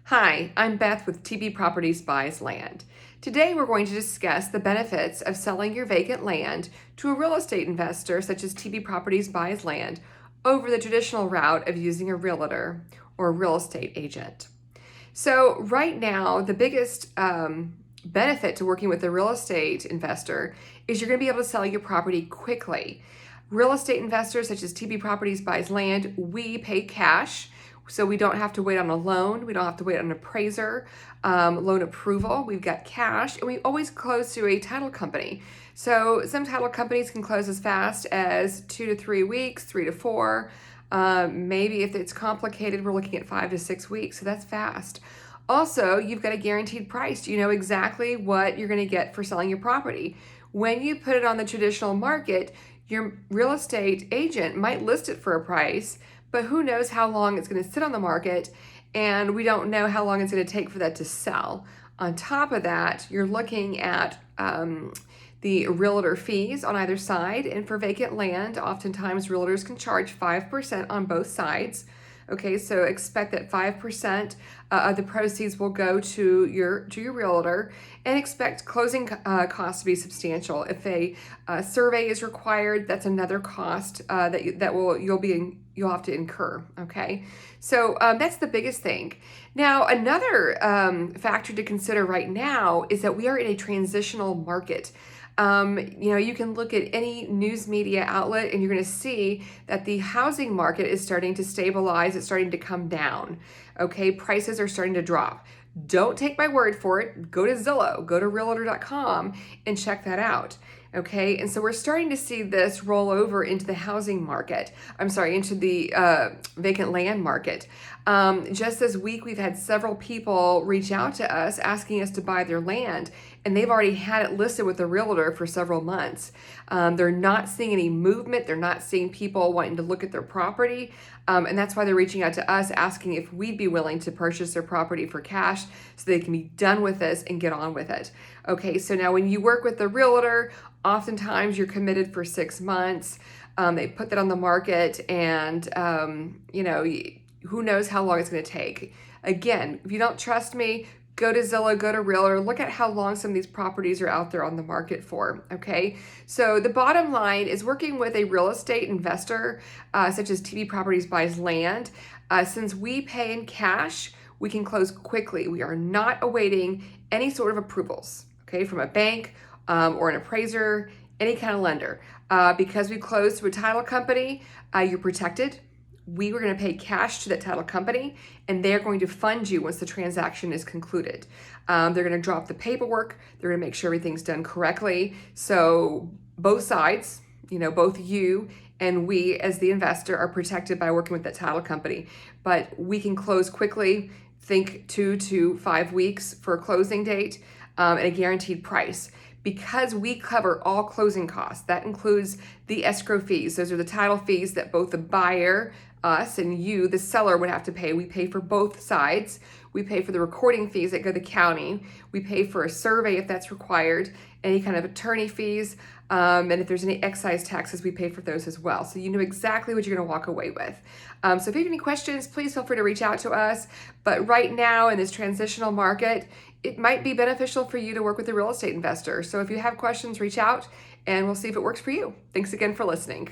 Hi, I'm Beth with TB Properties Buys Land. Today we're going to discuss the benefits of selling your vacant land to a real estate investor such as TB Properties Buys Land over the traditional route of using a realtor or a real estate agent. So right now, the biggest benefit to working with a real estate investor is you're going to be able to sell your property quickly. Real estate investors such as TB Properties Buys Land, we pay cash. So we don't have to wait on a loan. We don't have to wait on an appraiser, loan approval. We've got cash, and we always close through a title company. So some title companies can close as fast as 2 to 3 weeks, 3 to 4. Maybe if it's complicated, we're looking at 5 to 6 weeks. So that's fast. Also, you've got a guaranteed price. You know exactly what you're going to get for selling your property. When you put it on the traditional market, your real estate agent might list it for a price, but who knows how long it's going to sit on the market, and we don't know how long it's going to take for that to sell. On top of that, you're looking at the realtor fees on either side, and for vacant land, oftentimes realtors can charge 5% on both sides. Okay, so expect that 5% of the proceeds will go to your realtor, and expect closing costs to be substantial. If a survey is required, that's another cost you'll have to incur. Okay, so that's the biggest thing. Now, another factor to consider right now is that we are in a transitional market. You can look at any news media outlet and you're going to see that the housing market is starting to stabilize. It's starting to come down. Okay, prices are starting to drop. Don't take my word for it. Go to Zillow, go to realtor.com and check that out. Okay, and so we're starting to see this roll over into the housing market. Into the vacant land market. Just this week, we've had several people reach out to us asking us to buy their land, and they've already had it listed with a realtor for several months. They're not seeing any movement. They're not seeing people wanting to look at their property. And that's why they're reaching out to us asking if we'd be willing to purchase their property for cash so they can be done with this and get on with it. Okay, so now when you work with the realtor, oftentimes you're committed for 6 months. They put that on the market, and who knows how long it's going to take. Again, if you don't trust me, go to Zillow, go to Realtor, look at how long some of these properties are out there on the market for, okay? So the bottom line is working with a real estate investor, such as TB Properties Buys Land. Since we pay in cash, we can close quickly. We are not awaiting any sort of approvals, okay, from a bank or an appraiser, any kind of lender. Because we close to a title company, you're protected. We were going to pay cash to that title company, and they're going to fund you once the transaction is concluded. They're going to drop the paperwork. They're going to make sure everything's done correctly. So both sides, both you and we as the investor are protected by working with that title company. But we can close quickly. Think 2 to 5 weeks for a closing date, and a guaranteed price. Because we cover all closing costs, that includes the escrow fees. Those are the title fees that both the buyer, us, and you, the seller, would have to pay. We pay for both sides. We pay for the recording fees that go to the county. We pay for a survey if that's required, any kind of attorney fees, and if there's any excise taxes, we pay for those as well. So you know exactly what you're going to walk away with. So if you have any questions, please feel free to reach out to us. But right now in this transitional market, it might be beneficial for you to work with a real estate investor. So if you have questions, reach out and we'll see if it works for you. Thanks again for listening.